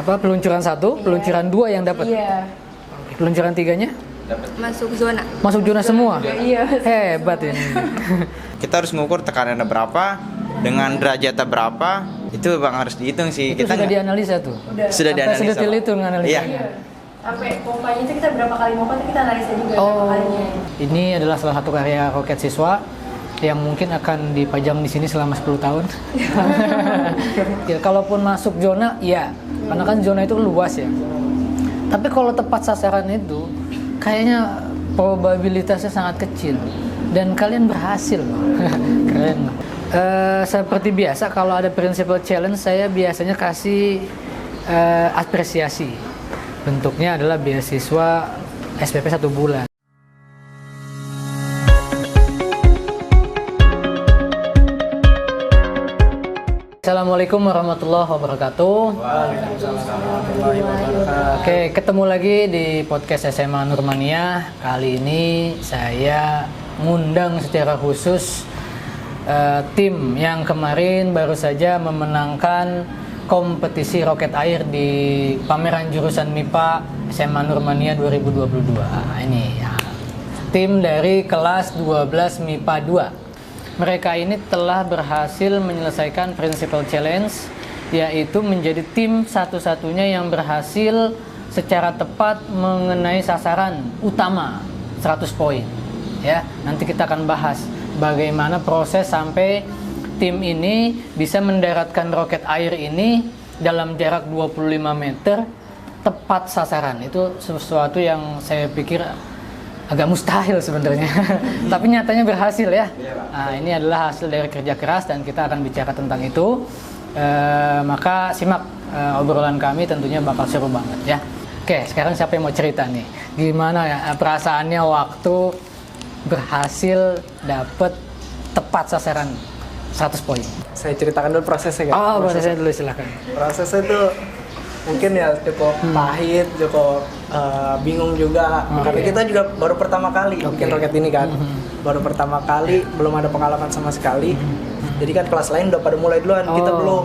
peluncuran 1, peluncuran 2 yang dapat. Iya. Peluncuran 3-nya Masuk zona. masuk zona semua. Iya. Hebat ini. Kita harus mengukur tekanannya berapa, dengan derajatnya berapa, itu bang harus dihitung sih. Itu Kita sudah nggak- dianalisa tuh. Sudah Sampai dianalisa. sedetil Bang. itu menganalisa. Iya. Sampai pompanya itu kita berapa kali pompa itu kita analisa juga berapa Oh, kalinya. ini adalah salah satu karya roket siswa yang mungkin akan dipajang di sini selama 10 tahun. Ya, kalaupun masuk zona, ya, karena kan zona itu luas ya. Tapi kalau tepat sasaran itu, kayaknya probabilitasnya sangat kecil dan kalian berhasil. Keren. Seperti biasa, kalau ada principal challenge, saya biasanya kasih apresiasi. Bentuknya adalah beasiswa SPP 1 bulan. Assalamualaikum warahmatullahi wabarakatuh. Oke, ketemu lagi di podcast SMA Nurmania. Kali ini saya ngundang secara khusus tim yang kemarin baru saja memenangkan kompetisi roket air di pameran jurusan MIPA SMA Nurmania 2022. Ini ya, tim dari kelas 12 MIPA 2. Mereka ini telah berhasil menyelesaikan principal challenge, yaitu menjadi tim satu-satunya yang berhasil secara tepat mengenai sasaran utama 100 poin. Ya, nanti kita akan bahas bagaimana proses sampai tim ini bisa mendaratkan roket air ini dalam jarak 25 meter tepat sasaran. Itu sesuatu yang saya pikir agak mustahil sebenarnya. Tapi nyatanya berhasil ya. Nah, ini adalah hasil dari kerja keras dan kita akan bicara tentang itu. Maka simak obrolan kami, tentunya bakal seru banget ya. Oke, sekarang siapa yang mau cerita nih? Gimana ya perasaannya waktu berhasil dapet tepat sasaran 100 poin? Saya ceritakan dulu prosesnya kan? Oh, prosesnya dulu silakan. Prosesnya itu mungkin ya cukup pahit, cukup bingung juga. Karena kita juga baru pertama kali bikin roket ini kan. Baru pertama kali, belum ada pengalaman sama sekali. Jadi kan kelas lain udah pada mulai duluan, kita belum.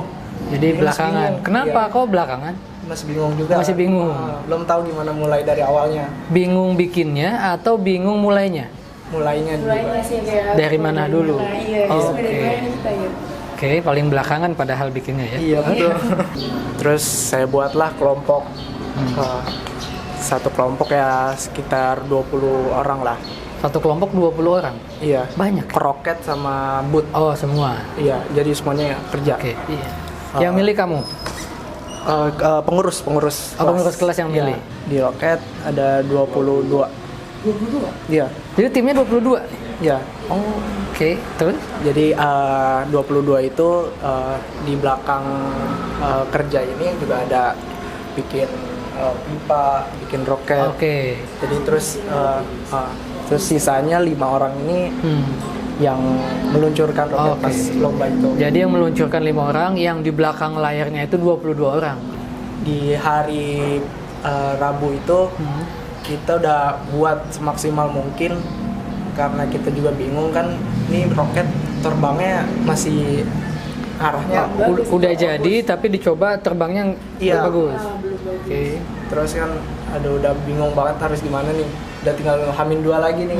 Jadi Ini masih belakangan. bingung. Kenapa Iya. kok belakangan? Masih bingung juga. Masih bingung. Belum tahu gimana mulai dari awalnya. Bingung bikinnya atau bingung mulainya? Mulainya juga. Mulainya sih kayak Dari mana dulu? Iya, Oh, dari oke. mana kita ya. Oke, paling belakangan padahal bikinnya ya. Iya betul. Terus saya buatlah kelompok. Satu kelompok ya sekitar 20 orang lah. Satu kelompok 20 orang. Iya. Banyak. Roket sama boot. Oh, semua. Iya, jadi semuanya kerja. Oke, iya. Yang milih kamu? Pengurus Oh, pengurus kelas yang milih. Iya, di roket ada 22. 22. Iya. Jadi timnya 22. Iya. Oh, oke. Terus? Jadi 22 itu di belakang kerja ini juga ada bikin pipa, bikin roket. Oke. Jadi terus sisanya 5 orang ini yang meluncurkan roket Oke. pas lomba itu. Jadi yang meluncurkan 5 orang, yang di belakang layarnya itu 22 orang. Di hari Rabu itu kita udah buat semaksimal mungkin karena kita juga bingung kan ini roket terbangnya masih arahnya Udah jadi tapi dicoba terbangnya Iya. nggak bagus. Oke. terus kan udah bingung banget harus gimana nih, udah tinggal hamin 2 lagi nih.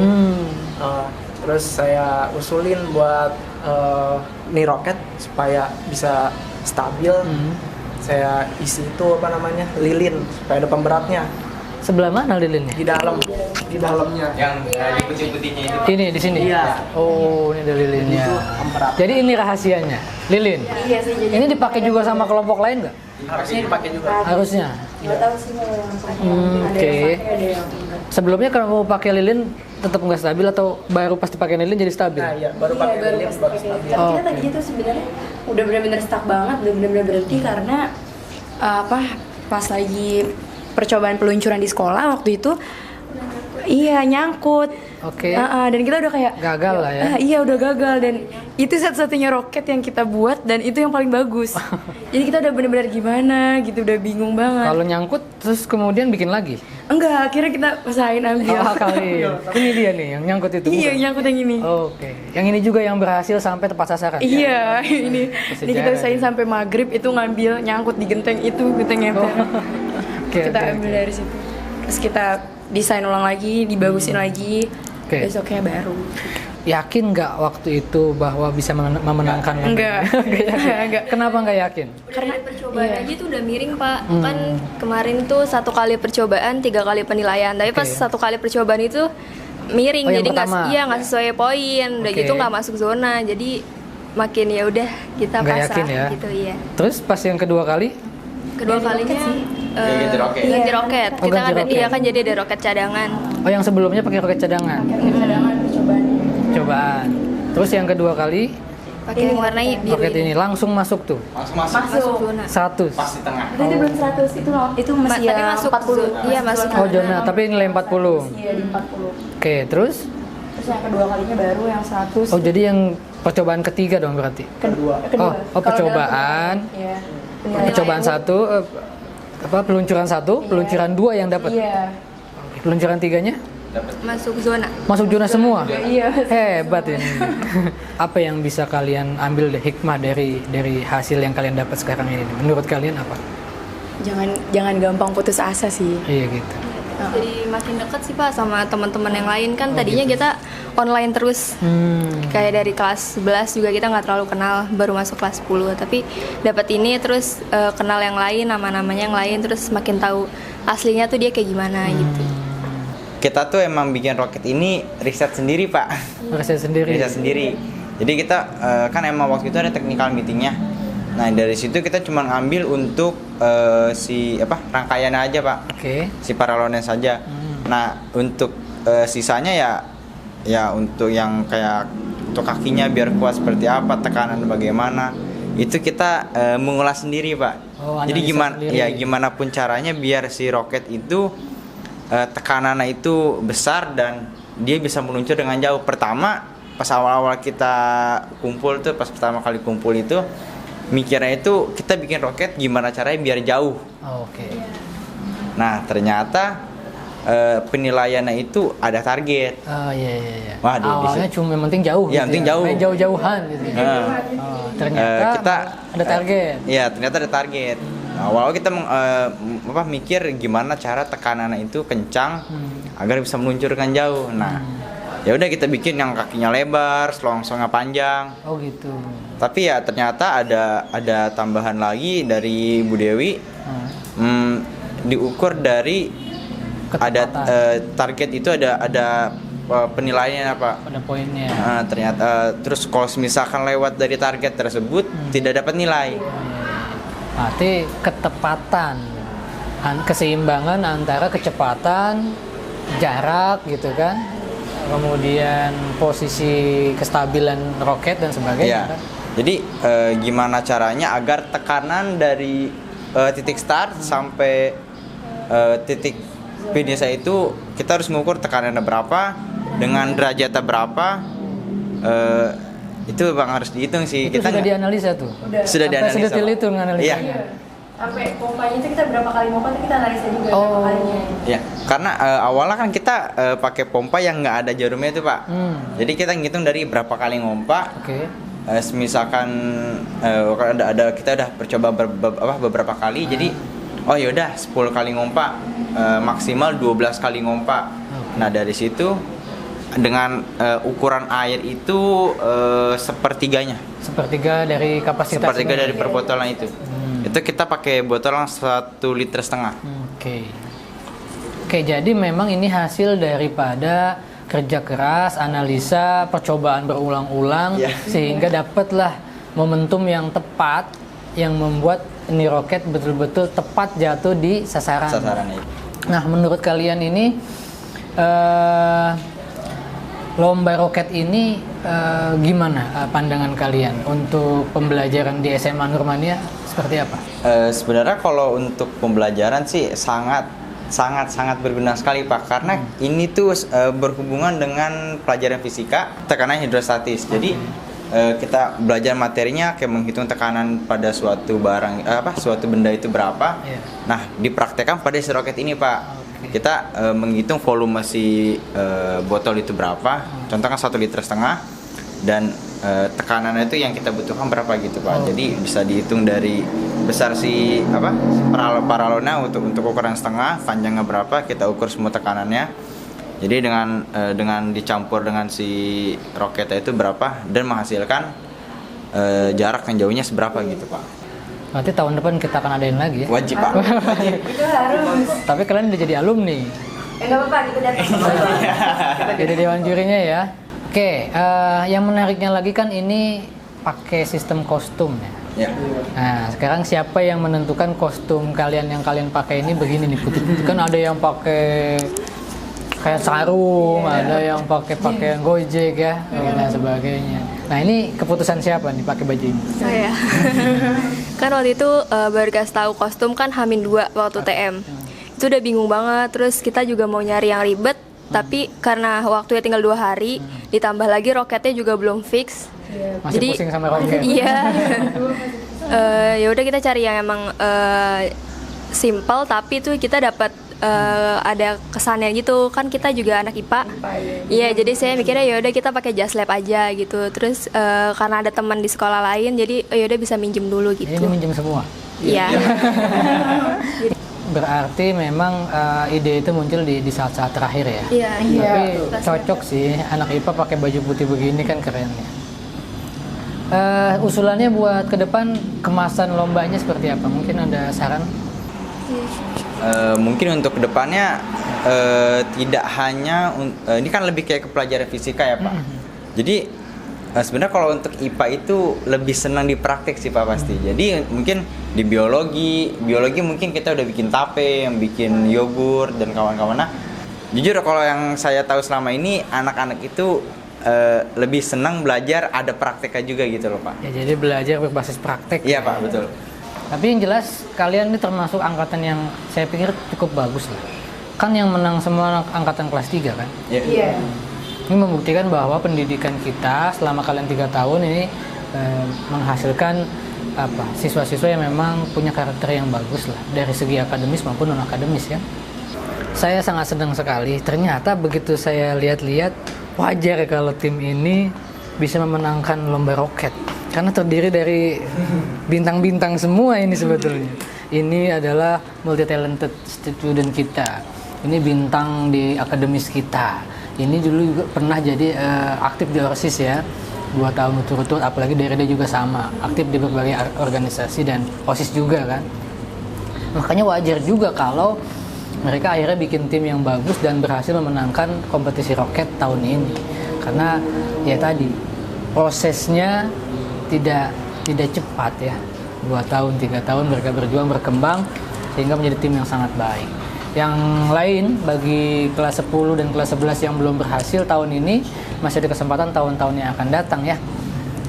Terus saya usulin buat nih roket supaya bisa stabil. Saya isi itu lilin supaya ada pemberatnya Sebelah mana lilinnya? di dalamnya. Yang di putih-putihnya itu. Ini di sini. Iya. Oh, ini ada lilinnya. Itu pemberat. Jadi ini rahasianya, lilin. Iya sih, jadi Ini dipakai juga sama kelompok lain nggak? Harusnya dipakai juga. Harusnya. nggak tahu sih kalau yang pakai. Ada Oke. yang pakai, ada yang enggak. Sebelumnya kalau mau pakai lilin tetap nggak stabil atau baru pas dipakai lilin jadi stabil? Nah, iya, baru Iya, pakai baru lilin pas baru pakai stabil. lilin. Tapi kita Oke. tadinya tuh sebenarnya udah benar-benar stuck banget, udah benar-benar berhenti karena pas lagi percobaan peluncuran di sekolah waktu itu, iya nyangkut. Oke. Dan kita udah kayak Gagal lah ya. Iya udah gagal dan itu satu-satunya roket yang kita buat dan itu yang paling bagus. Jadi kita udah bener-bener gimana gitu, udah bingung banget. Kalau nyangkut terus kemudian bikin lagi. Enggak, akhirnya kita usahain ambil. Kali. Ini dia nih yang nyangkut itu. Iya, bukan? nyangkut yang ini. Oke. Yang ini juga yang berhasil sampai tepat sasaran. Iya, ini kita Sejarah usahain ya. sampai maghrib itu ngambil nyangkut di genteng itu, genteng ember. Oke, Kita oke, ambil oke. dari situ. Terus kita desain ulang lagi, dibagusin lagi. Oke. Besoknya baru. Yakin nggak waktu itu bahwa bisa memenangkan? Enggak. Enggak. Kenapa nggak yakin? Karena percobaan Iya. aja tuh udah miring Pak. Kan kemarin tuh 1 kali percobaan 3 kali penilaian. Tapi pas Oke. 1 kali percobaan itu miring, Oh, yang jadi nggak pertama? nggak sesuai poin. Udah Oke. gitu nggak masuk zona. Jadi makin ya udah kita Nggak pasrah yakin ya? gitu iya. Terus pas yang kedua kali? Kedua kalinya ganti roket. ganti roket. Oh, Kita ganti ada roket. iya kan jadi ada roket cadangan. Oh, yang sebelumnya pakai roket cadangan. Cadangan percobaannya. Cobaan. Terus yang kedua kali Pakai yang warna biru. roket ini langsung masuk tuh. Langsung masuk. Masuk zona. 100. Pas di tengah. Itu belum 100 itu loh. Itu masih Tapi yang masuk 40. Iya, masuk Oh, zona, tapi nilai 40. Iya, di 40. Oke, terus? Terus yang kedua kalinya baru yang 100. Oh, jadi yang percobaan ketiga dong berarti. kedua. Oh, Kalau percobaan. dalam penilaian, iya. Percobaan 1 peluncuran 1, peluncuran 2 yang dapat. Iya. Peluncuran 3-nya Masuk zona. masuk zona semua. Iya. Hebat ini. Apa yang bisa kalian ambil hikmah dari hasil yang kalian dapat sekarang ini? Menurut kalian apa? Jangan gampang putus asa sih. Iya gitu. Jadi makin dekat sih Pak sama teman-teman yang lain kan tadinya kita online terus. Kayak dari kelas 11 juga kita nggak terlalu kenal, baru masuk kelas 10. Tapi dapat ini terus kenal yang lain, nama-namanya yang lain, terus makin tahu aslinya tuh dia kayak gimana gitu. Kita tuh emang bikin roket ini riset sendiri, Pak. Riset sendiri. Riset sendiri. Jadi kita kan emang waktu itu ada technical meetingnya. Nah, dari situ kita cuma ngambil untuk rangkaiannya aja, Pak. Oke. Si paralonnya saja. Nah, untuk sisanya ya untuk yang kayak untuk kakinya biar kuat seperti apa, tekanan bagaimana, itu kita mengulas sendiri, Pak. Oh, jadi analisa sendiri. gimana pun caranya biar si roket itu tekanannya itu besar dan dia bisa meluncur dengan jauh. Pertama pas awal-awal kita kumpul tuh, pas pertama kali kumpul itu mikirnya itu kita bikin roket gimana caranya biar jauh. Oh, oke. Nah, ternyata penilaiannya itu ada target. Oh iya. Wah, awalnya cuma yang penting jauh. Iya, yang penting jauh. Main jauh-jauhan gitu. Nah, Ternyata kita ada target. Iya, ternyata ada target. Nah, awal kita mikir gimana cara tekanannya itu kencang agar bisa meluncurkan jauh. Nah, ya udah kita bikin yang kakinya lebar, selongsongnya panjang. Oh gitu. Tapi ya ternyata ada tambahan lagi dari Bu Dewi. Diukur dari ada target itu ada penilaiannya, Pak. Pada poinnya. Nah, ternyata terus kalau misalkan lewat dari target tersebut tidak dapat nilai. Berarti ketepatan, keseimbangan antara kecepatan, jarak gitu kan, kemudian posisi kestabilan roket dan sebagainya. Ya. Kan? Jadi gimana caranya agar tekanan dari titik start sampai titik finish itu kita harus mengukur tekanannya berapa dengan derajatnya berapa. Itu Bang harus dihitung sih. Itu Kita sudah dianalisa tuh. sudah Sampai dianalisa. sedetail itu menganalisanya. Iya. Sampai pompanya itu kita berapa kali pompa itu kita analisa juga berapa kalinya. Ya, karena awalnya kan kita pakai pompa yang nggak ada jarumnya itu, Pak. Jadi kita ngitung dari berapa kali ngompa. Oke. Misalkan kita udah percoba beberapa kali, jadi oh yaudah 10 kali ngompa, maksimal 12 kali ngompa. Nah, dari situ dengan ukuran air itu sepertiga dari kapasitas. sepertiga ini. dari per botolan itu. Itu kita pakai botol yang 1,5 liter. Oke, jadi memang ini hasil daripada kerja keras, analisa, percobaan berulang-ulang, sehingga dapatlah momentum yang tepat yang membuat ini roket betul-betul tepat jatuh di sasaran. Sasarannya. Nah, menurut kalian ini lomba roket ini gimana pandangan kalian untuk pembelajaran di SMA Nurmania seperti apa? Sebenarnya kalau untuk pembelajaran sih sangat berguna sekali, Pak, karena ini tuh berhubungan dengan pelajaran fisika tekanan hidrostatis. Jadi kita belajar materinya kayak menghitung tekanan pada suatu barang suatu benda itu berapa. Iya. Nah, dipraktekkan pada si roket ini, Pak. Oke. Kita menghitung volume si botol itu berapa. Contoh kan 1,5 liter dan tekanannya itu yang kita butuhkan berapa gitu, Pak. Jadi bisa dihitung dari besar si paralonnya untuk ukuran setengah, panjangnya berapa, kita ukur semua tekanannya. Jadi dengan dicampur dengan si roketnya itu berapa dan menghasilkan jarak yang jauhnya seberapa gitu, Pak. Berarti tahun depan kita akan adain lagi ya. Wajib, Pak. Itu harus. Tapi kalian udah jadi alumni. Nggak apa-apa, kita datang. Jadi dewan jurinya ya. Oke, yang menariknya lagi kan ini pakai sistem kostum ya. Ya. Nah, sekarang siapa yang menentukan kostum kalian yang kalian pakai ini begini nih putih? Kan ada yang pakai kayak sarung, ada yang pakai pakaian Gojek ya, dan sebagainya. Nah, ini keputusan siapa nih pakai baju ini? Saya. Kan waktu itu baru kasih tahu kostum kan H-2 waktu TM. Itu udah bingung banget, terus kita juga mau nyari yang ribet, tapi karena waktunya tinggal 2 hari, ditambah lagi roketnya juga belum fix. Masih pusing sama roket. Iya. Ya udah kita cari yang emang simple tapi tuh kita dapat ada kesannya gitu, kan kita juga anak IPA. Iya, jadi saya mikirnya ya udah kita pakai Just Lab aja gitu. Terus karena ada teman di sekolah lain, jadi ya udah bisa minjem dulu gitu. Ini minjem semua. Iya. Berarti memang ide itu muncul di saat-saat terakhir ya. Iya. Tapi cocok sih anak IPA pakai baju putih begini kan keren ya. Usulannya buat ke depan kemasan lombanya seperti apa? Mungkin ada saran? Mungkin untuk kedepannya tidak hanya ini kan lebih kayak ke pelajaran fisika ya, Pak. Jadi sebenarnya kalau untuk IPA itu lebih senang di praktek sih, Pak, pasti. Jadi mungkin di biologi mungkin kita udah bikin tape, yang bikin yogurt dan kawan-kawan. Nah, jujur kalau yang saya tahu selama ini anak-anak itu lebih senang belajar ada prakteknya juga gitu loh, Pak. Ya, jadi belajar berbasis praktek. Iya, Pak, betul. Tapi yang jelas kalian ini termasuk angkatan yang saya pikir cukup bagus lah. Kan yang menang semua angkatan kelas 3 kan? Iya. Ini membuktikan bahwa pendidikan kita selama kalian 3 tahun ini menghasilkan siswa-siswa yang memang punya karakter yang bagus lah dari segi akademis maupun non akademis ya. Saya sangat senang sekali. Ternyata begitu saya lihat-lihat wajar kalau tim ini bisa memenangkan lomba roket. Karena terdiri dari bintang-bintang semua ini sebetulnya. Ini adalah multi talented student kita. Ini bintang di akademis kita. Ini dulu juga pernah jadi aktif di ORSIS ya. 2 tahun berturut-turut, apalagi dari dia juga sama. Aktif di berbagai organisasi dan OSIS juga kan. Makanya wajar juga kalau mereka akhirnya bikin tim yang bagus dan berhasil memenangkan kompetisi roket tahun ini. Karena ya tadi, prosesnya tidak cepat ya. 2 tahun, 3 tahun mereka berjuang, berkembang sehingga menjadi tim yang sangat baik. Yang lain bagi kelas 10 dan kelas 11 yang belum berhasil tahun ini masih ada kesempatan tahun-tahun yang akan datang ya.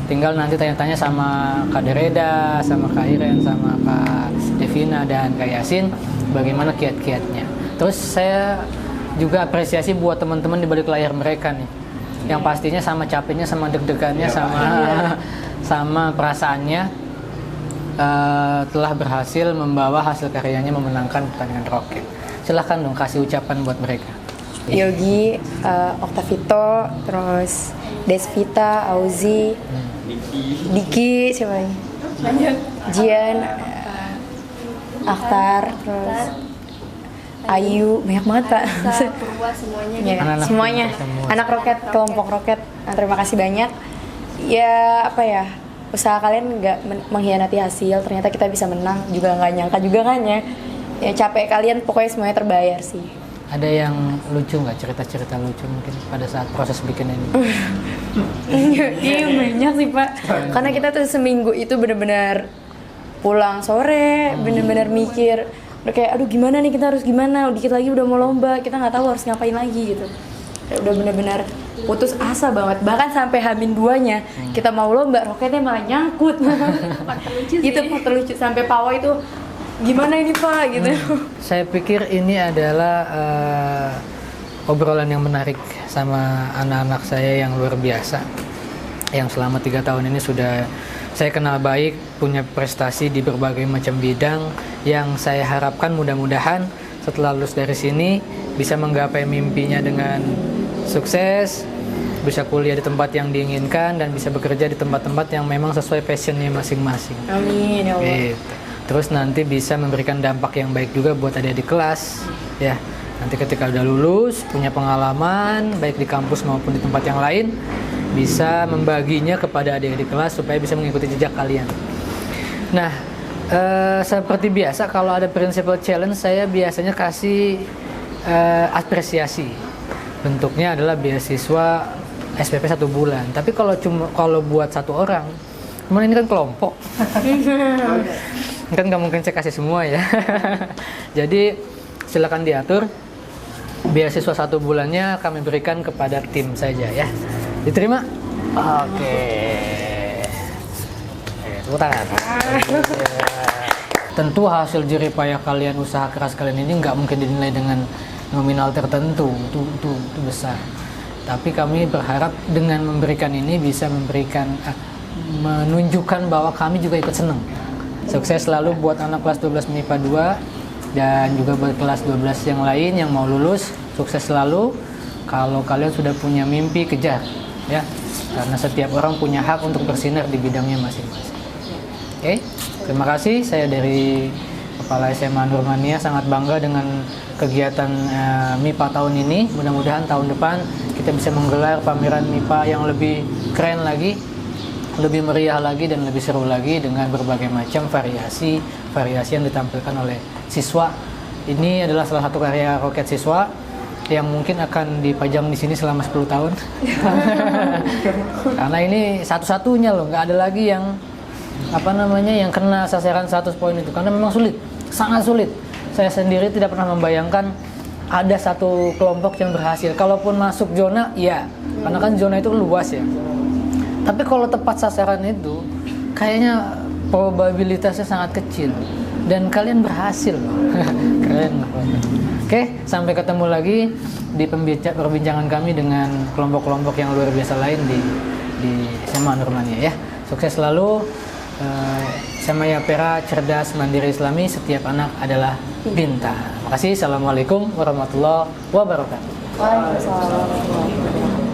Tinggal nanti tanya-tanya sama Kak Dereda, sama Kak Iren, sama Kak Devina dan Kak Yasin bagaimana kiat-kiatnya. Terus saya juga apresiasi buat teman-teman di balik layar mereka nih. Yang pastinya sama capeknya, sama deg-degannya, sama perasaannya telah berhasil membawa hasil karyanya memenangkan pertandingan roket. Silahkan dong kasih ucapan buat mereka. Yogi, Oktavito, terus Desvita, Auzi, Diki, siapa lagi? Jian, Akhtar, terus Ayu, banyak banget Pak. Purwa semuanya. Ya, Anak-anak semuanya, semua. anak roket, kelompok roket. Terima kasih banyak. Ya usaha kalian nggak mengkhianati hasil. Ternyata kita bisa menang, juga nggak nyangka juga kan ya. Ya capek kalian, pokoknya semuanya terbayar sih. Ada yang lucu nggak, cerita-cerita lucu mungkin pada saat proses bikin ini? Iya banyak sih Pak. Karena kita tuh seminggu itu benar-benar pulang sore, benar-benar mikir, udah kayak aduh gimana nih, kita harus gimana, dikit lagi udah mau lomba, kita nggak tahu harus ngapain lagi gitu. Kayak udah benar-benar putus asa banget. Bahkan sampai H-2-nya kita mau lomba, roketnya malah nyangkut. Itu faktor lucu sampai Pawa itu gimana ini Pak gitu. Saya pikir ini adalah obrolan yang menarik sama anak-anak saya yang luar biasa. yang selama 3 tahun ini sudah saya kenal baik, punya prestasi di berbagai macam bidang, yang saya harapkan mudah-mudahan setelah lulus dari sini bisa menggapai mimpinya dengan sukses, bisa kuliah di tempat yang diinginkan, dan bisa bekerja di tempat-tempat yang memang sesuai passionnya masing-masing. Amin ya Allah. Gitu. Terus nanti bisa memberikan dampak yang baik juga buat adik-adik kelas, ya. Nanti ketika udah lulus, punya pengalaman baik di kampus maupun di tempat yang lain, bisa membaginya kepada adik-adik kelas supaya bisa mengikuti jejak kalian. Nah, seperti biasa kalau ada principal challenge, saya biasanya kasih apresiasi. Bentuknya adalah beasiswa SPP 1 bulan. Tapi kalau buat 1 orang, cuman ini kan kelompok. Kan nggak mungkin saya kasih semua ya. Jadi silakan diatur. Beasiswa 1 bulannya kami berikan kepada tim saja ya. Diterima? Oke. Tepuk tangan. Tentu hasil jerih payah kalian, usaha keras kalian ini nggak mungkin dinilai dengan nominal tertentu, itu besar. Tapi kami berharap dengan memberikan ini bisa menunjukkan bahwa kami juga ikut senang. Sukses selalu buat anak kelas 12 MIPA 2 dan juga buat kelas 12 yang lain yang mau lulus. Sukses selalu. Kalau kalian sudah punya mimpi, kejar ya. Karena setiap orang punya hak untuk bersinar di bidangnya masing-masing. Oke. Terima kasih. Saya dari Kepala SMA Nurmania sangat bangga dengan kegiatan MIPA tahun ini. Mudah-mudahan tahun depan kita bisa menggelar pameran MIPA yang lebih keren lagi, lebih meriah lagi, dan lebih seru lagi dengan berbagai macam variasi yang ditampilkan oleh siswa. Ini adalah salah satu karya roket siswa yang mungkin akan dipajang di sini selama 10 tahun. Karena ini satu-satunya loh, nggak ada lagi yang yang kena sasaran 100 poin itu, karena memang sulit, sangat sulit. Saya sendiri tidak pernah membayangkan ada satu kelompok yang berhasil. Kalaupun masuk zona, ya, karena kan zona itu luas ya. Tapi kalau tepat sasaran itu, kayaknya probabilitasnya sangat kecil. Dan kalian berhasil. Keren. Oke, sampai ketemu lagi di perbincangan kami dengan kelompok-kelompok yang luar biasa lain di SMA Nurmania ya. Sukses selalu. SMA Yapera, cerdas, mandiri, Islami. Setiap anak adalah bintang. Terima kasih. Assalamualaikum warahmatullahi wabarakatuh. Waalaikumsalam warahmatullahi wabarakatuh.